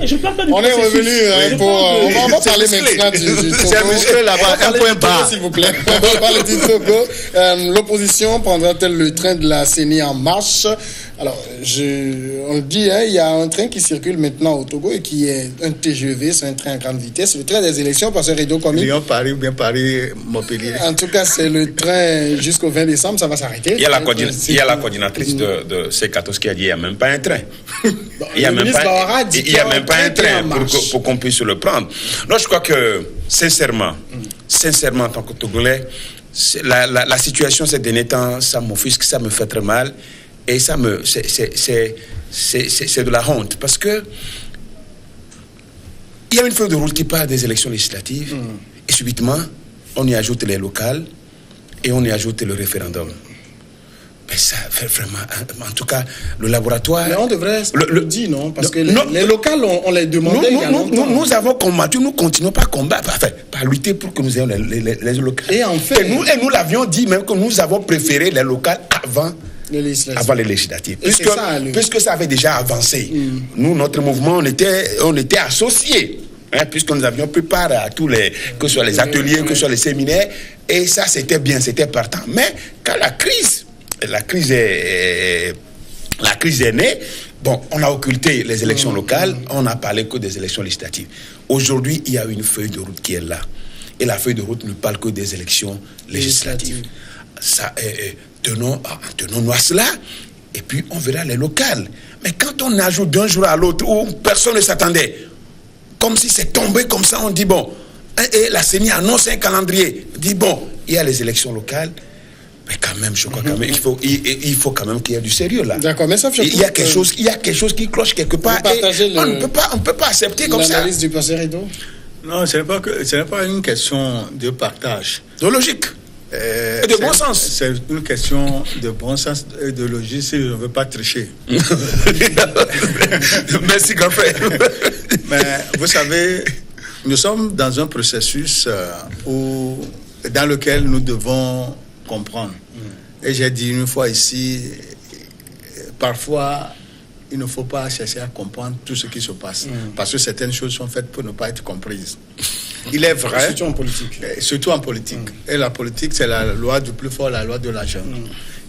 je parle pas du On est processus. revenu pour... on va parler maintenant du Togo. C'est musclé là-bas, un point bas. S'il vous plaît. On va parler du Togo. L'opposition prendra-t-elle le train de la CENI en marche? Alors, on le dit, il y a un train qui circule maintenant au Togo et qui est un TGV, c'est un train à grande vitesse. Le train des élections, parce que Radio Comique. Lyon-Paris ou bien Paris-Montpellier. En tout cas, c'est le train jusqu'au 20 décembre, ça va s'arrêter. Il y a la coordinatrice de C14 qui a dit qu'il n'y a même pas un train. Il n'y a même pas un train pour qu'on puisse le prendre. Non, je crois que, sincèrement, en tant que Togolais, la situation ces derniers temps, ça m'offusque, ça me fait très mal. Et c'est de la honte. Parce que il y a une feuille de route qui parle des élections législatives. Et subitement, on y ajoute les locales et on y ajoute le référendum. Mais ça fait vraiment... En tout cas, le laboratoire... Mais on devrait le dire, non? Parce que les locales, on les demandait nous avons combattu, nous continuons pas à combattre, pas à lutter pour que nous ayons les locales. Et en fait... Et nous l'avions dit même que nous avons préféré les locales avant les législatives. Puisque ça avait déjà avancé. Nous, notre mouvement, on était associés. Puisque nous avions pris part à tous les... Que ce soit les ateliers, que ce soit les séminaires. Et ça, c'était bien, c'était partant. Mais quand la crise est née, bon, on a occulté les élections locales, on n'a parlé que des élections législatives. Aujourd'hui, il y a une feuille de route qui est là. Et la feuille de route ne parle que des élections législatives. Ça, tenons-nous à cela, et puis on verra les locales. Mais quand on ajoute d'un jour à l'autre, où personne ne s'attendait, comme si c'est tombé comme ça, on dit bon, et la CENI annonce un calendrier, dit bon, il y a les élections locales, mais quand même, je crois quand même, il faut quand même qu'il y ait du sérieux là. D'accord, mais ça fait il y a quelque chose qui cloche quelque part, et on ne peut pas accepter comme ça. L'analyse du passé Rideau. Non, ce n'est pas une question de partage. De logique. Et de bon sens. C'est une question de bon sens et de logique si je ne veux pas tricher. Merci, grand frère. Mais vous savez, nous sommes dans un processus dans lequel nous devons comprendre. Et j'ai dit une fois ici, parfois, il ne faut pas chercher à comprendre tout ce qui se passe. Parce que certaines choses sont faites pour ne pas être comprises. Il est vrai. Surtout en politique. Surtout en politique. Et la politique, c'est la loi du plus fort, la loi de l'argent.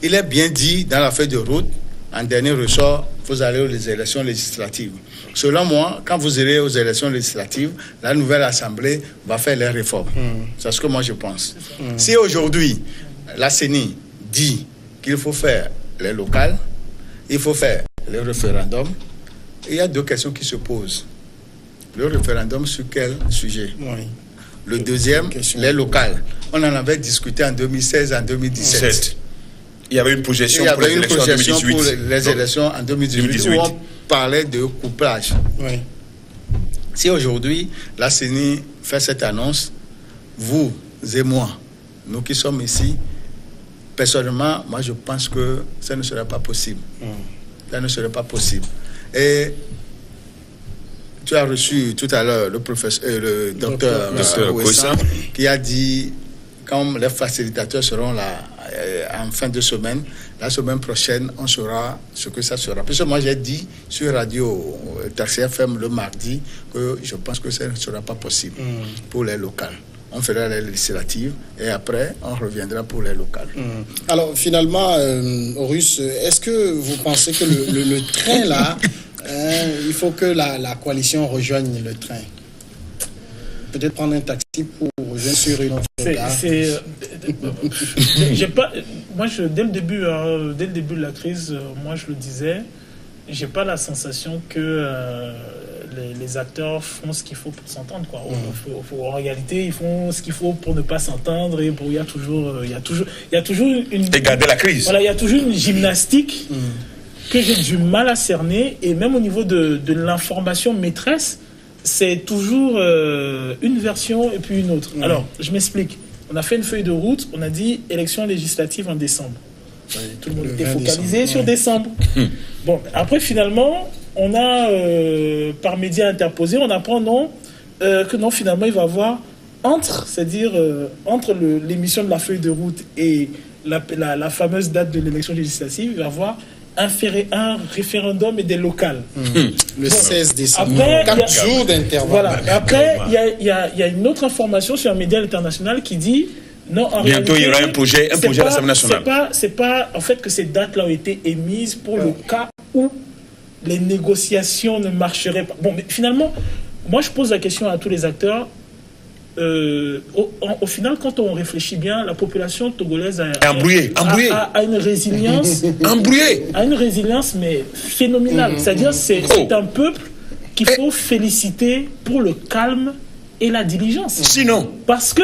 Il est bien dit dans la feuille de route, en dernier ressort, vous allez aux élections législatives. Selon moi, quand vous irez aux élections législatives, la nouvelle Assemblée va faire les réformes. C'est ce que moi je pense. Si aujourd'hui, la CENI dit qu'il faut faire les locales, il faut faire le référendum, il y a deux questions qui se posent. Le référendum sur quel sujet? Le deuxième, les locales. On en avait discuté en 2016, en 2017. Il y avait une projection pour les élections en 2018. Pour les élections en 2018 où on parlait de couplage. Si aujourd'hui, la CENI fait cette annonce, vous et moi, nous qui sommes ici, personnellement, moi je pense que ça ne serait pas possible. Ça ne serait pas possible. Et tu as reçu tout à l'heure le docteur Ouessa, qui a dit, comme les facilitateurs seront là en fin de semaine, la semaine prochaine, on saura ce que ça sera. Parce que moi, j'ai dit sur Radio Taxi FM le mardi que je pense que ça ne sera pas possible pour les locales. On fera les législatives et après, on reviendra pour les locales. Alors, finalement, Horus, est-ce que vous pensez que le train, là, il faut que la coalition rejoigne le train? Peut-être prendre un taxi pour rejoindre sur une autre gare. Moi, dès le début de la crise, moi, je le disais, j'ai pas la sensation que les acteurs font ce qu'il faut pour s'entendre, quoi. En réalité, ils font ce qu'il faut pour ne pas s'entendre et il y a toujours une... Et garder la crise. Voilà, il y a toujours une gymnastique que j'ai du mal à cerner, et même au niveau de l'information maîtresse, c'est toujours une version et puis une autre. Alors, je m'explique. On a fait une feuille de route, on a dit élection législative en décembre. Tout le monde était focalisé sur décembre. Bon, après, finalement, on a, par médias interposés, on apprend que non, finalement, il va y avoir entre l'émission de la feuille de route et la fameuse date de l'élection législative, il va y avoir un référendum et des locales. Le 16 décembre. Après, 4 jours d'intervalle. Voilà. Après, il y a une autre information sur un média international qui dit non, en bientôt réalité, il y aura un projet à l'Assemblée nationale. C'est pas en fait que ces dates-là ont été émises pour le cas où les négociations ne marcheraient pas. Bon, mais finalement, moi je pose la question à tous les acteurs. Au final, quand on réfléchit bien, la population togolaise a une résilience, a une résilience mais phénoménale. C'est-à-dire c'est un peuple qu'il faut féliciter pour le calme et la diligence. Sinon, parce que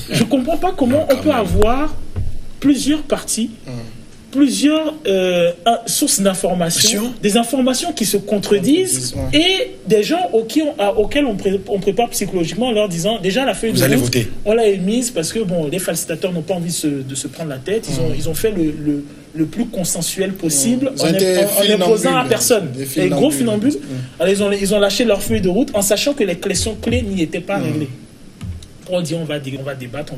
je comprends pas comment on peut avoir plusieurs partis, plusieurs sources d'informations, des informations qui se contredisent et des gens auxquels on prépare psychologiquement en leur disant déjà la feuille de route, on l'a émise parce que bon, les falsificateurs n'ont pas envie de se prendre la tête, ils ont fait le plus consensuel possible en imposant à personne. Les gros funambules, alors ils ont lâché leur feuille de route en sachant que les questions clés n'y étaient pas réglées. On dit on va débattre.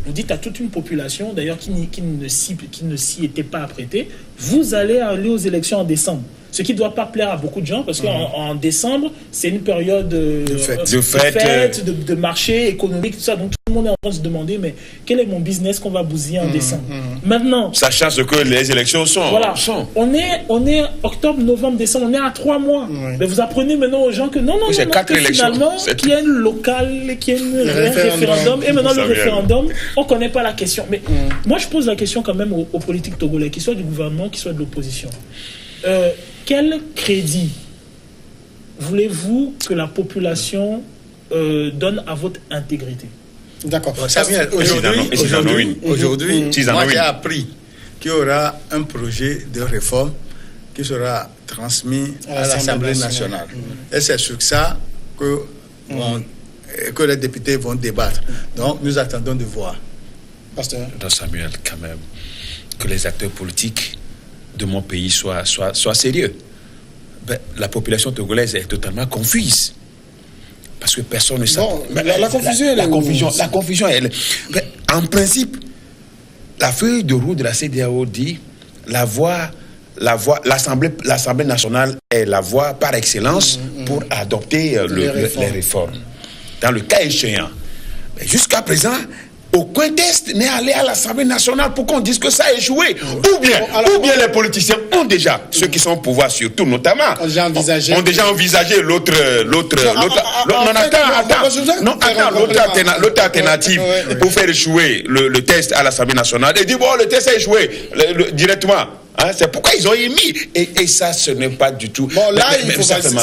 Vous dites à toute une population, d'ailleurs, qui ne s'y était pas apprêtée, vous allez aller aux élections en décembre. Ce qui ne doit pas plaire à beaucoup de gens, parce qu'en décembre, c'est une période de fête, de marché économique, tout ça. Donc tout le monde est en train de se demander, mais quel est mon business qu'on va bousiller en décembre? Maintenant, sachant ce que les élections sont. Voilà, on est octobre, novembre, décembre, on est à 3 mois. Mais vous apprenez maintenant aux gens que non, finalement, qu'il y a une locale, qu'il y a un référendum, et maintenant le référendum, on ne connaît pas la question. Mais moi, je pose la question quand même aux politiques togolais, qu'ils soient du gouvernement, qu'ils soient de l'opposition. Quel crédit voulez-vous que la population donne à votre intégrité? D'accord. Aujourd'hui, moi j'ai appris qu'il y aura un projet de réforme qui sera transmis à l'Assemblée nationale. Et c'est sur ça que les députés vont débattre. Donc nous attendons de voir. Pasteur Samuel, quand même, que les acteurs politiques de mon pays soient sérieux. La population togolaise est totalement confuse. Parce que personne ne sait. La confusion, elle. En principe, la feuille de route de la CEDEAO dit l'Assemblée nationale est la voie par excellence pour adopter les réformes. Dans le cas échéant. Mais jusqu'à présent, aucun test n'est allé à l'Assemblée nationale pour qu'on dise que ça a échoué. Ou bien les politiciens ont déjà, ceux qui sont au pouvoir surtout notamment, ont déjà envisagé l'autre alternative pour faire échouer le test à l'Assemblée nationale et dire bon, le test a échoué directement. C'est pourquoi ils ont émis. Et ça, ce n'est pas du tout. Bon, là,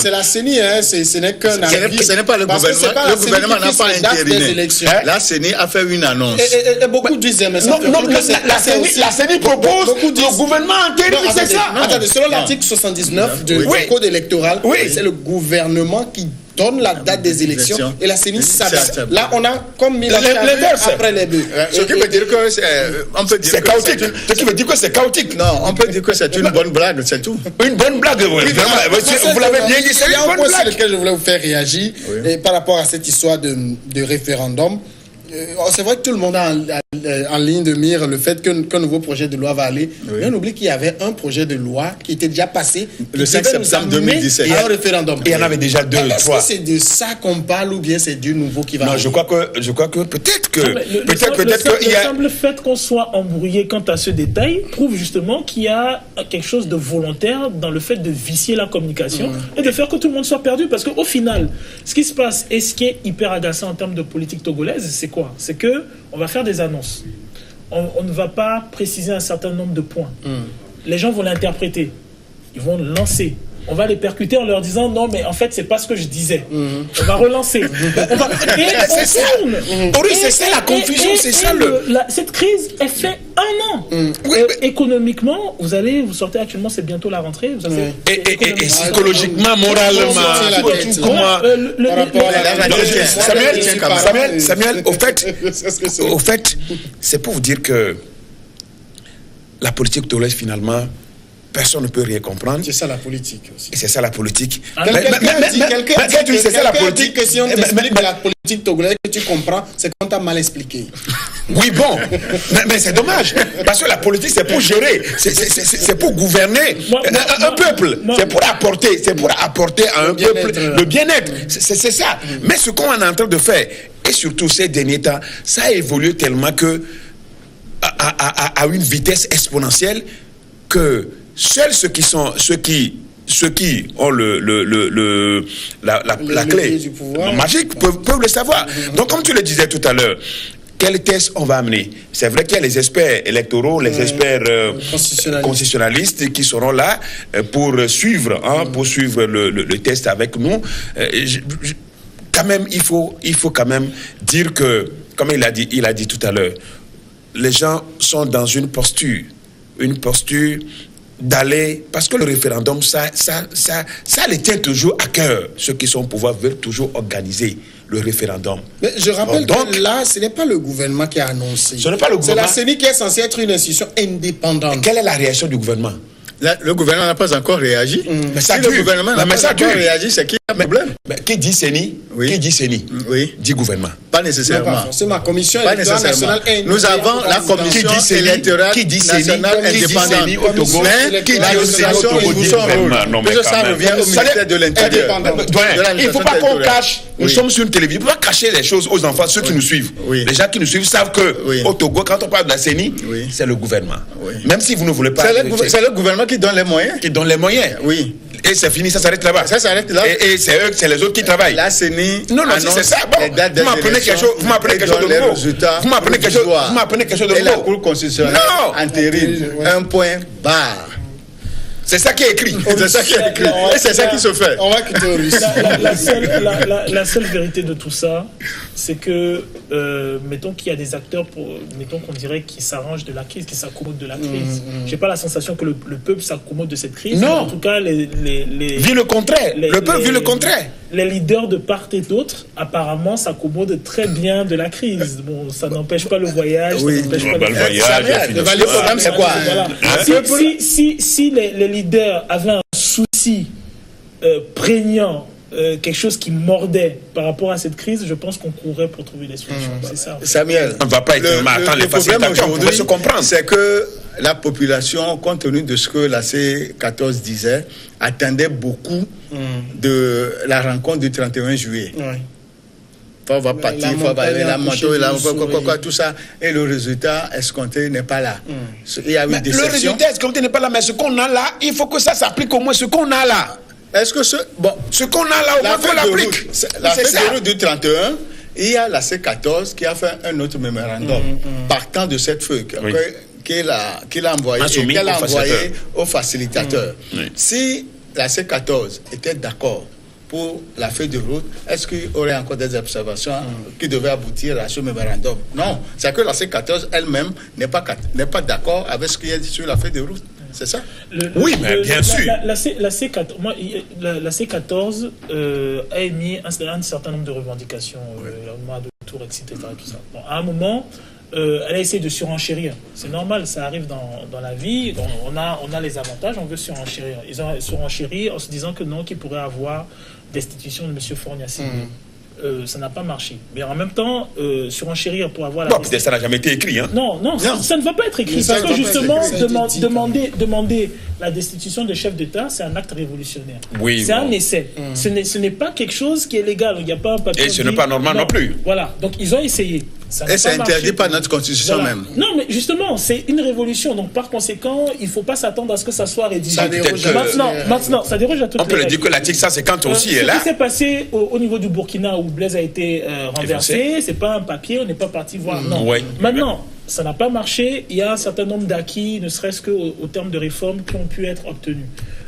c'est la CENI, ce n'est qu'un avis. Ce n'est pas le gouvernement. Le gouvernement n'a pas intériné. La CENI a fait une annonce. Et beaucoup disent, mais ça la CENI propose, le gouvernement entérine, c'est ça. Attendez, selon l'article 79 du code électoral, c'est le gouvernement qui donne la date des élections et la CENI s'adapte. Là, on a comme mis la charrue après les bœufs. Ce qui veut dire que c'est chaotique. Ce qui veut dire que c'est chaotique. Non, on peut dire que c'est une bonne blague, c'est tout. Une bonne blague, oui. Vous l'avez bien dit, c'est une bonne blague. Sur lequel je voulais vous faire réagir par rapport à cette histoire de référendum. C'est vrai que tout le monde a en ligne de mire le fait qu'un nouveau projet de loi va aller. Mais on oublie qu'il y avait un projet de loi qui était déjà passé le 5 septembre 2017 à un référendum. Et il y en avait déjà 2 ou 3. Est-ce que c'est de ça qu'on parle ou bien c'est du nouveau qui va arriver? Je crois que peut-être que il y a... Le simple fait qu'on soit embrouillé quant à ce détail prouve justement qu'il y a quelque chose de volontaire dans le fait de vicier la communication et de faire que tout le monde soit perdu. Parce qu'au final, ce qui se passe et ce qui est hyper agaçant en termes de politique togolaise, c'est quoi? C'est qu'on va faire des annonces. On ne va pas préciser un certain nombre de points. Les gens vont l'interpréter. Ils vont lancer. On va les percuter en leur disant non, mais en fait, c'est pas ce que je disais. On va relancer. C'est ça la confusion. C'est ça cette crise, elle fait 1 an. Économiquement, vous sortez actuellement, c'est bientôt la rentrée. Et psychologiquement, moralement, Samuel, au fait, c'est pour vous dire que la politique togolaise, finalement, personne ne peut rien comprendre. C'est ça la politique aussi. Et c'est ça la politique. Quelqu'un dit que si on t'explique la politique togolaise que tu comprends, c'est qu'on t'a mal expliqué. Oui, bon, mais c'est dommage. Parce que la politique, c'est pour gérer, c'est pour gouverner un peuple. C'est pour apporter à un peuple le bien-être. C'est ça. Mais ce qu'on est en train de faire, et surtout ces derniers temps, ça a évolué tellement que à une vitesse exponentielle que seuls ceux qui ont la clé magique peuvent le savoir. Donc, comme tu le disais tout à l'heure, quels tests on va amener? C'est vrai qu'il y a les experts électoraux, les experts constitutionnalistes qui seront là pour suivre, le test avec nous. Quand même, il faut quand même dire que, comme il a dit tout à l'heure, les gens sont dans une posture d'aller, parce que le référendum, ça les tient toujours à cœur. Ceux qui sont au pouvoir veulent toujours organiser le référendum. Mais je rappelle que là, ce n'est pas le gouvernement qui a annoncé. Ce n'est pas le gouvernement. C'est la CENI qui est censée être une institution indépendante. Et quelle est la réaction du gouvernement? Le gouvernement n'a pas encore réagi. Mais ça le gouvernement n'a pas encore réagi, c'est qu'il y a un problème. Mais qui dit CENI? Oui. Qui dit CENI? Oui. Dit gouvernement. Pas nécessairement. C'est ma commission pas électorale nationale. Nous avons la commission électorale nationale indépendante. Mais qui dit l'administration joue son rôle. Ça revient au ministère de l'Intérieur. Il ne faut pas qu'on cache. Nous sommes sur une télévision. Il ne faut pas cacher les choses aux enfants, ceux qui nous suivent. Les gens qui nous suivent savent que au Togo, quand on parle de la CENI, c'est le gouvernement. Même si vous ne voulez pas. C'est le gouvernement qui donne les moyens. Qui donne les moyens. Oui. Et c'est fini, ça s'arrête là-bas. Ça s'arrête là. Et c'est les autres qui travaillent. La CENI. Non, si c'est ça. Bon, vous m'apprenez quelque chose. Vous m'apprenez quelque chose de nouveau. Vous m'apprenez quelque chose de nouveau. Et la Cour constitutionnelle entérine un point barre. C'est ça qui est écrit. C'est ça qui est écrit. Et c'est ça qui se fait. On va quitter au Russie. La seule vérité de tout ça, c'est que, mettons qu'il y a des acteurs, mettons qu'on dirait qui s'arrangent de la crise, qui s'accommodent de la crise. J'ai pas la sensation que le peuple s'accommode de cette crise. Non. En tout cas, vit le contraire. Le peuple vit le contraire. Les leaders de part et d'autre, apparemment, s'accommodent très bien de la crise. Bon, ça n'empêche pas le voyage. Oui, ça n'empêche pas le voyage. Le problème, c'est quoi? Voilà. Si les leaders avaient un souci prégnant, quelque chose qui mordait par rapport à cette crise, je pense qu'on courrait pour trouver des solutions. C'est ça. Samuel, on ne va pas être le problème aujourd'hui, se comprendre. C'est que la population, compte tenu de ce que la C14 disait, attendait beaucoup de la rencontre du 31 juillet. On va partir, il faut aller la moto, tout ça. Et le résultat escompté n'est pas là. Il y a eu des le résultat escompté n'est pas là, mais ce qu'on a là, il faut que ça s'applique au moins ce qu'on a là. Est-ce que ce qu'on a là, au moins qu'on l'applique. La feuille de route du 31, il y a la C14 qui a fait un autre mémorandum partant de cette feuille qu'elle a envoyé au facilitateur. Si la C14 était d'accord pour la feuille de route, est-ce qu'il y aurait encore des observations qui devaient aboutir à ce mémorandum? Non, c'est que la C14 elle-même n'est pas d'accord avec ce qui est sur la feuille de route. C'est ça? Oui, mais bien sûr. La C14 a émis un certain nombre de revendications, de tours, etc. Tout ça. Bon, à un moment, elle a essayé de surenchérir. C'est normal, ça arrive dans la vie. On a les avantages, on veut surenchérir. Ils ont surenchéri en se disant que non, qu'il pourrait avoir destitution de M. Forniassi. Ça n'a pas marché. Mais en même temps, surenchérir pour avoir la... peut-être ça n'a jamais été écrit. Hein. Non, ça ne va pas être écrit. Parce que justement, demander la destitution des chefs d'État, c'est un acte révolutionnaire. Oui, c'est un essai. Ce n'est pas quelque chose qui est légal. Il n'y a pas un papier. Et ce n'est pas normal non plus. Voilà. Donc, ils ont essayé. Et c'est interdit par notre constitution même. Non, mais justement, c'est une révolution. Donc, par conséquent, il ne faut pas s'attendre à ce que ça soit rédigé. Maintenant, ça déroge à toutes les règles. On peut dire que la TIC 150 aussi est là. Ce qui s'est passé au niveau du Burkina où Blaise a été renversé, c'est pas un papier, on n'est pas parti voir. Non. Maintenant, ça n'a pas marché. Il y a un certain nombre d'acquis, ne serait-ce qu'au terme de réformes qui ont pu être obtenus.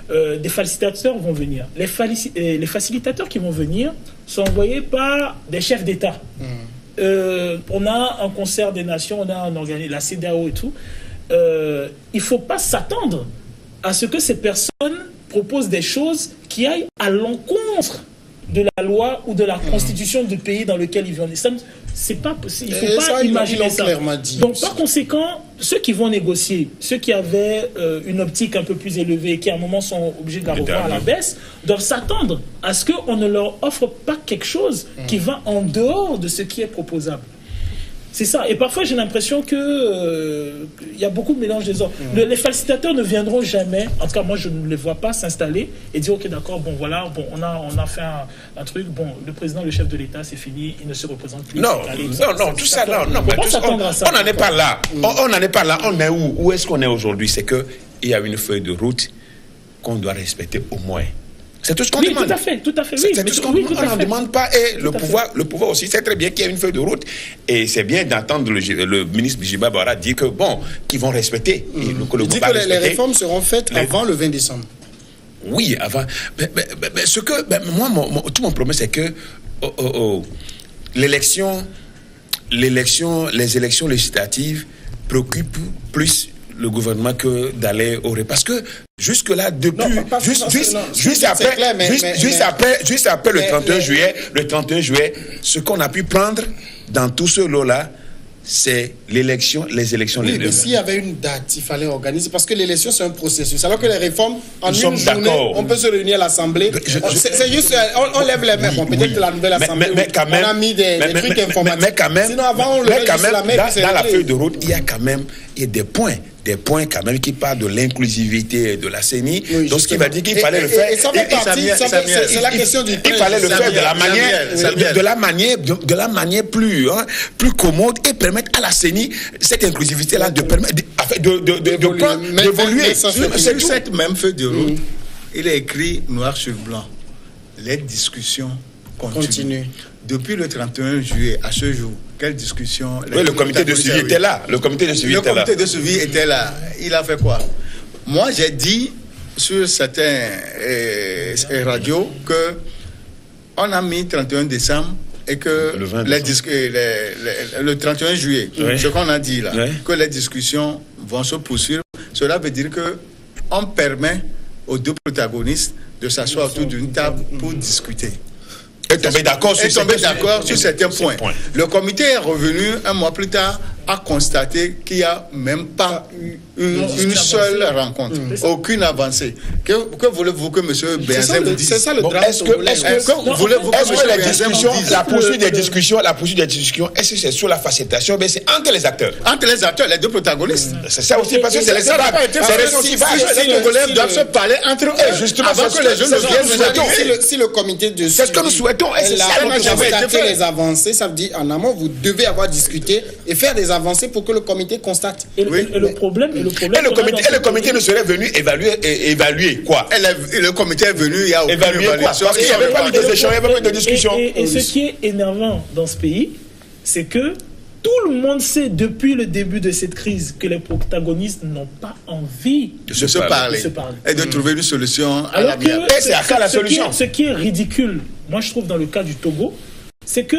Des facilitateurs vont venir. Les facilitateurs qui vont venir sont envoyés par des chefs d'État. On a un concert des nations, on a un organisme, la CEDEAO et tout. Il ne faut pas s'attendre à ce que ces personnes proposent des choses qui aillent à l'encontre de la loi ou de la constitution du pays dans lequel ils vivent. C'est pas possible. Il ne faut pas imaginer ça. Donc, par conséquent, ceux qui vont négocier, ceux qui avaient une optique un peu plus élevée, qui à un moment sont obligés de la revoir à la baisse, doivent s'attendre à ce qu'on ne leur offre pas quelque chose qui va en dehors de ce qui est proposable. C'est ça. Et parfois, j'ai l'impression que y a beaucoup de mélange des ordres. Les facilitateurs ne viendront jamais, en tout cas, moi, je ne les vois pas s'installer et dire, OK, d'accord, bon, voilà, bon, on a fait un truc, bon, le président, le chef de l'État, c'est fini, il ne se représente plus. Non, tout ça, on n'en est pas là. On n'en est pas là. On est où? Où est-ce qu'on est aujourd'hui? C'est qu'il y a une feuille de route qu'on doit respecter au moins. C'est tout ce qu'on demande. Tout à fait. C'est tout ce qu'on demande. On n'en demande pas. Et le pouvoir aussi, c'est très bien qu'il y ait une feuille de route. Et c'est bien d'entendre le ministre Djibril Bara dire que, bon, qu'ils vont respecter. Il dit que les réformes seront faites avant le 20 décembre. Oui, avant. Mais ce que. Tout mon problème, c'est que les élections législatives préoccupent plus le gouvernement que d'aller au parce que jusque là juste après le 31 juillet ce qu'on a pu prendre dans tout ce lot là c'est les élections oui, mais s'il y avait une date, il fallait organiser, parce que l'élection, c'est un processus. Alors que les réformes, en une journée, on peut se réunir à l'Assemblée. C'est juste, on lève les mains. Bon, peut-être que la nouvelle Assemblée, on a mis des trucs informatiques. Mais quand même, sinon, avant, on le met sur la main. Dans la feuille de route, il y a quand même des points quand même qui parlent de l'inclusivité de la CENI. Oui, donc ce qui va dire qu'il fallait le faire. Et ça fait partie, c'est la question du il fallait le faire de la manière plus commode et permettre à la CENI cette inclusivité là d'évoluer. Sur cette même feuille de route, il est écrit noir sur blanc: les discussions continuent. Depuis le 31 juillet à ce jour, quelle discussion? Oui, le comité de suivi était là. Le comité de suivi était là. Il a fait quoi? Moi, j'ai dit sur certaines radios que on a mis 31 décembre et que le 31 juillet, ce qu'on a dit là, que les discussions vont se poursuivre. Cela veut dire que on permet aux deux protagonistes de s'asseoir autour d'une table pour discuter. Et tomber d'accord sur certains points. Le comité est revenu un mois plus tard à constater qu'il n'y a même pas une seule rencontre, aucune avancée. Que voulez-vous que M. Benzin vous dise? C'est ça le drame. La poursuite des discussions, est-ce que c'est sur la facilitation? Mais c'est entre les acteurs. Entre les acteurs, les deux protagonistes. C'est ça aussi, parce que c'est les Congolais doivent se parler entre eux. Justement, avant que les jeunes ne viennent. Si le comité de c'est ce que nous souhaitons. Et c'est ça constater les avancées, ça veut dire en amont, vous devez avoir discuté et faire des avancées pour que le comité constate. Et le problème, le comité ne serait venu évaluer quoi? Et le comité est venu, il y a aucune évaluation. Parce qu'il n'y avait pas eu d'échanges, il n'y avait pas eu de discussion. Et ce qui est énervant dans ce pays, c'est que tout le monde sait depuis le début de cette crise que les protagonistes n'ont pas envie de se parler et de trouver une solution à la mienne. C'est à ça la solution. Ce qui est ridicule, moi je trouve dans le cas du Togo, c'est que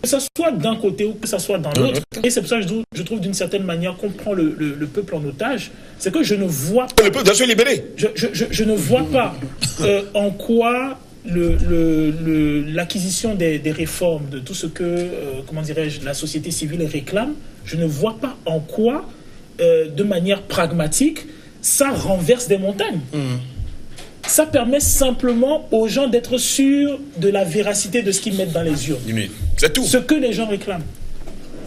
ce soit d'un côté ou que ce soit dans l'autre, et c'est pour ça que je trouve d'une certaine manière qu'on prend le peuple en otage, c'est que je ne vois pas... Le peuple doit se libérer. Je ne vois pas en quoi l'acquisition des réformes, de tout ce que, la société civile réclame, je ne vois pas en quoi, de manière pragmatique, ça renverse des montagnes. Ça permet simplement aux gens d'être sûrs de la véracité de ce qu'ils mettent dans les urnes. C'est tout. Ce que les gens réclament.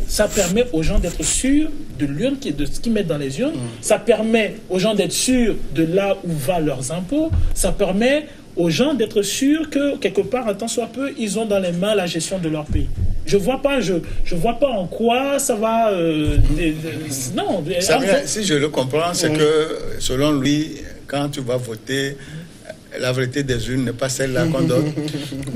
Ça permet aux gens d'être sûrs de ce qu'ils mettent dans les urnes. Ça permet aux gens d'être sûrs de là où vont leurs impôts. Ça permet aux gens d'être sûrs que, quelque part, un tant soit peu, ils ont dans les mains la gestion de leur pays. Je vois pas en quoi ça va... non. Si je le comprends, c'est que, selon lui, quand tu vas voter... La vérité des urnes n'est pas celle-là qu'on donne.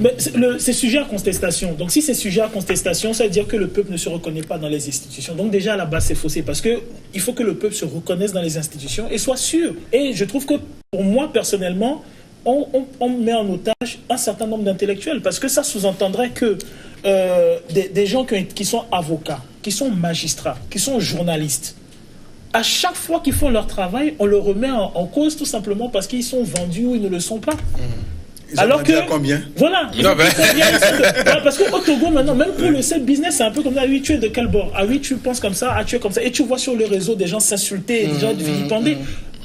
Mais c'est sujet à contestation. Donc si c'est sujet à contestation, ça veut dire que le peuple ne se reconnaît pas dans les institutions. Donc déjà à la base c'est faussé parce que il faut que le peuple se reconnaisse dans les institutions et soit sûr. Et je trouve que pour moi personnellement, on met en otage un certain nombre d'intellectuels parce que ça sous-entendrait que des gens qui sont avocats, qui sont magistrats, qui sont journalistes, à chaque fois qu'ils font leur travail, on le remet en cause tout simplement parce qu'ils sont vendus ou ils ne le sont pas. Ils alors que combien? Voilà. Parce qu'au Togo maintenant, même pour le seul business, c'est un peu comme ça. Ah oui, tu es de quel bord? Ah oui, tu penses comme ça. Ah tu es comme ça. Et tu vois sur les réseaux des gens s'insulter, des gens vilipender.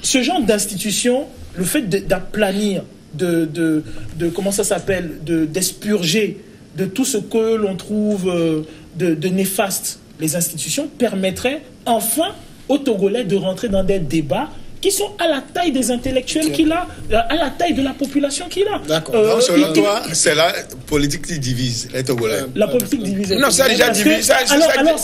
Ce genre d'institution, le fait d'aplanir, de comment ça s'appelle, d'expurger de tout ce que l'on trouve de néfaste les institutions permettraient enfin aux Togolais de rentrer dans des débats qui sont à la taille des intellectuels qu'il a, à la taille de la population qu'il a. D'accord. Donc, selon toi, c'est la politique qui divise les Togolais. La politique divise. Non, ça a déjà divisé. Alors,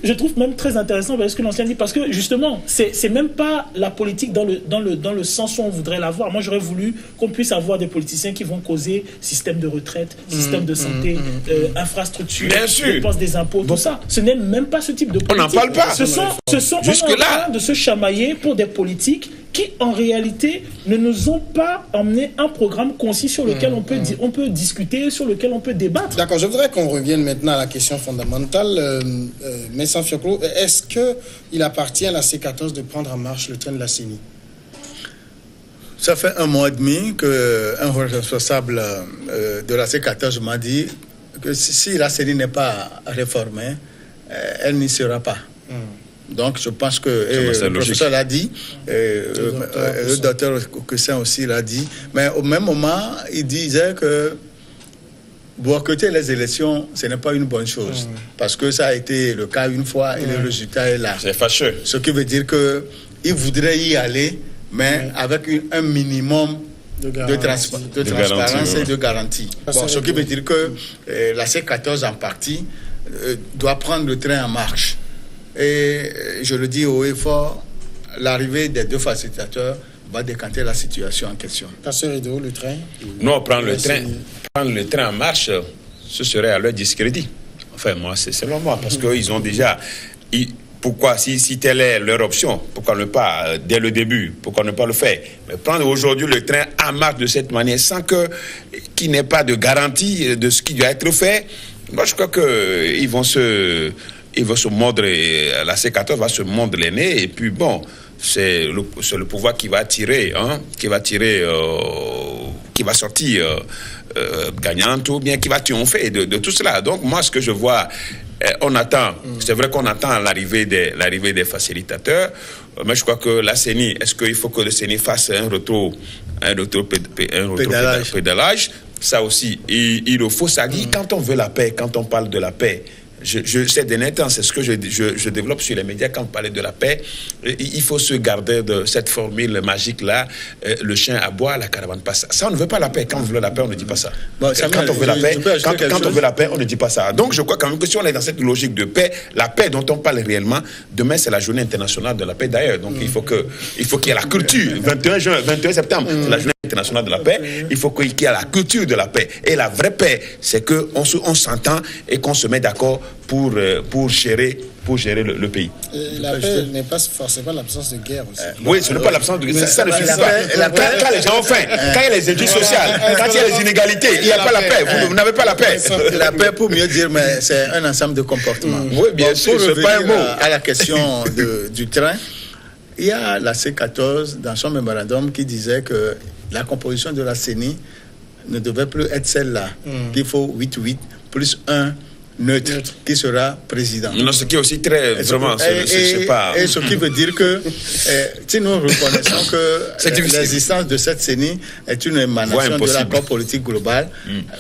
je trouve même très intéressant ce que l'ancien dit, parce que justement, c'est même pas la politique dans le sens où on voudrait l'avoir. Moi, j'aurais voulu qu'on puisse avoir des politiciens qui vont causer système de retraite, système de santé, infrastructure, dépenses des impôts, tout ça. Ce n'est même pas ce type de politique. On n'en parle pas. Ce sont jusque-là de se chamailler pour des politiques qui, en réalité, ne nous ont pas emmené un programme concis sur lequel on peut discuter, sur lequel on peut débattre. D'accord, je voudrais qu'on revienne maintenant à la question fondamentale. Messan Fioclo, est-ce qu'il appartient à la C14 de prendre en marche le train de la CENI? Ça fait 1 mois et demi qu'un responsable de la C14 m'a dit que si la CENI n'est pas réformée, elle n'y sera pas. Donc, je pense que le professeur l'a dit, le docteur Okussin aussi l'a dit, mais au même moment, il disait que boycotter les élections, ce n'est pas une bonne chose, parce que ça a été le cas une fois et le résultat est là. C'est fâcheux. Ce qui veut dire qu'il voudrait y aller, mais avec un minimum de transparence et de garantie. Bon, ce qui veut dire que la C14 en partie doit prendre le train en marche. Et je le dis haut et fort, l'arrivée des 2 facilitateurs va décanter la situation en question. Pasteur Edo, le train? Non, prendre le train en marche, ce serait à leur discrédit. Enfin, moi, c'est selon moi, parce qu'ils ont déjà... Pourquoi, si telle est leur option, pourquoi ne pas, dès le début, pourquoi ne pas le faire? Mais prendre aujourd'hui le train en marche de cette manière, sans qu'il n'ait pas de garantie de ce qui doit être fait, moi, je crois qu'ils vont se mordre, la C14 va se mordre les nez, et puis bon, c'est le pouvoir qui va tirer, qui va sortir gagnant, ou bien qui va triompher de tout cela. Donc moi, ce que je vois, on attend, c'est vrai qu'on attend l'arrivée des facilitateurs, mais je crois que la CENI, est-ce qu'il faut que le CENI fasse un retour pédalage? Ça aussi, il le faut. Ça dit, quand on veut la paix, quand on parle de la paix, ces derniers temps, c'est ce que je développe sur les médias quand on parlait de la paix. Il faut se garder de cette formule magique-là, le chien aboie, la caravane passe. Ça, on ne veut pas la paix. Quand on veut la paix, on ne dit pas ça. Bon, quand on veut la paix, quand on veut la paix, on ne dit pas ça. Donc, je crois quand même que si on est dans cette logique de paix, la paix dont on parle réellement, demain, c'est la journée internationale de la paix d'ailleurs. Donc, il faut qu'il y ait la culture. 21 septembre, c'est la journée internationale de la paix. Il faut qu'il y ait la culture de la paix. Et la vraie paix, c'est qu'on s'entend et qu'on se met d'accord pour gérer le pays. La paix n'est pas forcément l'absence de guerre aussi. Oui, ce n'est pas l'absence de guerre. Ça ne suffit pas. Quand les gens ont faim, quand il y a les injustices sociales, quand il y a les inégalités, il n'y a pas la paix. Vous n'avez pas la paix. La paix, pour mieux dire, mais c'est un ensemble de comportements. Oui, bien sûr, c'est pas un mot. À la question du train, il y a la C14 dans son mémorandum qui disait que la composition de la CENI ne devait plus être celle-là, qu'il faut 8-8 plus 1 neutre qui sera président. Non, ce qui est aussi très vraiment, c'est pas. Et ce qui veut dire que si nous reconnaissons que l'existence de cette CENI est une émanation de l'accord politique global,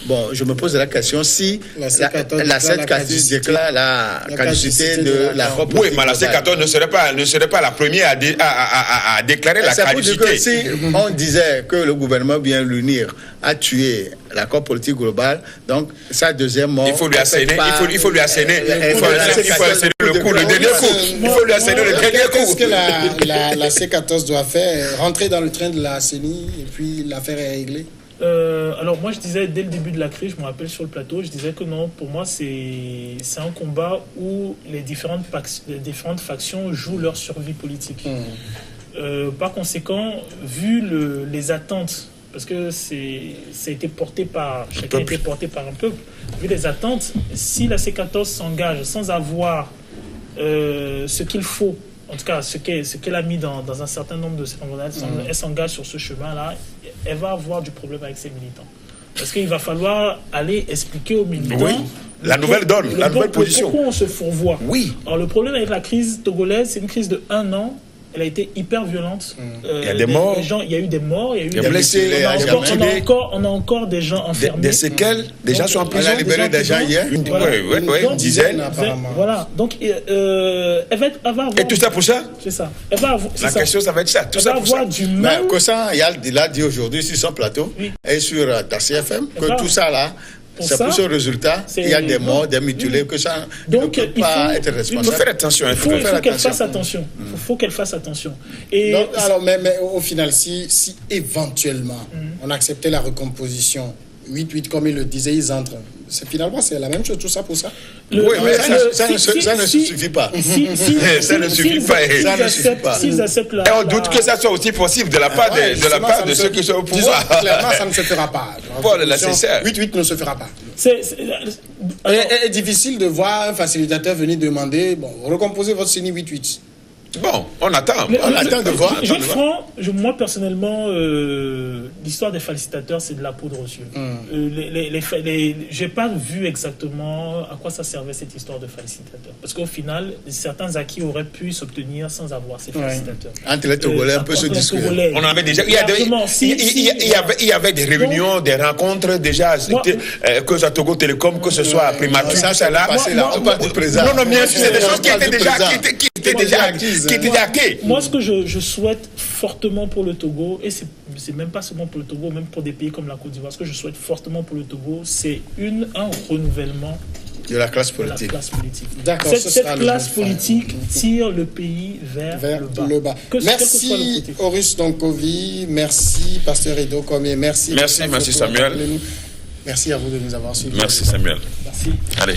bon, je me pose la question si la C14 déclare la caducité de l'accord politique. Oui, mais la C14 ne serait pas la première à déclarer la caducité. Si on disait que le gouvernement vient l'unir a tué l'accord politique global, donc sa deuxième mort. Il faut lui asséner le coup, le dernier coup. Il faut lui asséner le dernier coup. Qu'est-ce que la C14 doit faire? Rentrer dans le train de la CENI et puis l'affaire est réglée? Alors moi je disais dès le début de la crise, je me rappelle sur le plateau, je disais que non, pour moi c'est un combat où les différentes factions jouent leur survie politique. Par conséquent, vu les attentes, parce que ça a été porté par chacun, a été porté par un peuple, vu les attentes, si la C14 s'engage sans avoir ce qu'il faut, en tout cas ce qu'elle a mis dans un certain nombre de ses engrenages, elle s'engage sur ce chemin-là, elle va avoir du problème avec ses militants. Parce qu'il va falloir aller expliquer aux militants la nouvelle donne, la nouvelle position. Pourquoi on se fourvoie. Oui. Alors le problème avec la crise togolaise, c'est une crise de 1 an elle a été hyper violente. Il y a des morts. Il y a eu des morts, il y a eu des blessés. On a encore des gens enfermés. Des séquelles, des gens sont en prison. On a libéré des gens hier. Une dizaine. Voilà, donc elle va avoir... Et tout ça pour ça? C'est ça. La question, ça va être ça. Tout ça pour ça. Du mal. Mais Kossa, il a dit aujourd'hui sur son plateau et sur ta CFM que tout ça là, c'est pour ce résultat. Il y a des morts, des mutilés, que ça donc, ne peut pas être responsable. Il faut faire attention. Il faut qu'elle fasse attention. Il faut qu'elle fasse attention. Et donc, alors, mais au final, si éventuellement on acceptait la recomposition 8-8 comme il le disait, ils entrent. Finalement, c'est la même chose, tout ça pour ça. Oui, mais ça ne suffit pas. Ça ne suffit pas. S'ils acceptent la... Et on doute que ça soit aussi possible de la part de ceux qui sont au pouvoir. Clairement, ça ne se fera pas. Pas le nécessaire. 8-8 ne se fera pas. C'est difficile de voir un facilitateur venir demander, bon, recomposez votre CENI 8-8. Bon, on attend. On attend de voir. Moi, personnellement, l'histoire des facilitateurs, c'est de la poudre aux yeux. J'ai pas vu exactement à quoi ça servait cette histoire de facilitateur. Parce qu'au final, certains acquis auraient pu s'obtenir sans avoir ces facilitateurs. Entre les Togolais, un peu se discuter. On avait déjà... Il y avait des réunions, des rencontres déjà, que ce soit Togo Télécom, que ce soit à Primature, ça, c'est là. On parle du présent. Non, bien sûr, c'est des choses qui étaient déjà acquises. Moi, ce que je souhaite fortement pour le Togo, et c'est même pas seulement pour le Togo, même pour des pays comme la Côte d'Ivoire, ce que je souhaite fortement pour le Togo, c'est un renouvellement de la classe politique. D'accord, cette classe politique tire le pays vers le bas. Merci Horus Donkovi, merci Pasteur Edo Komé, merci Samuel. Merci à vous de nous avoir suivis. Merci Samuel. Merci. Allez.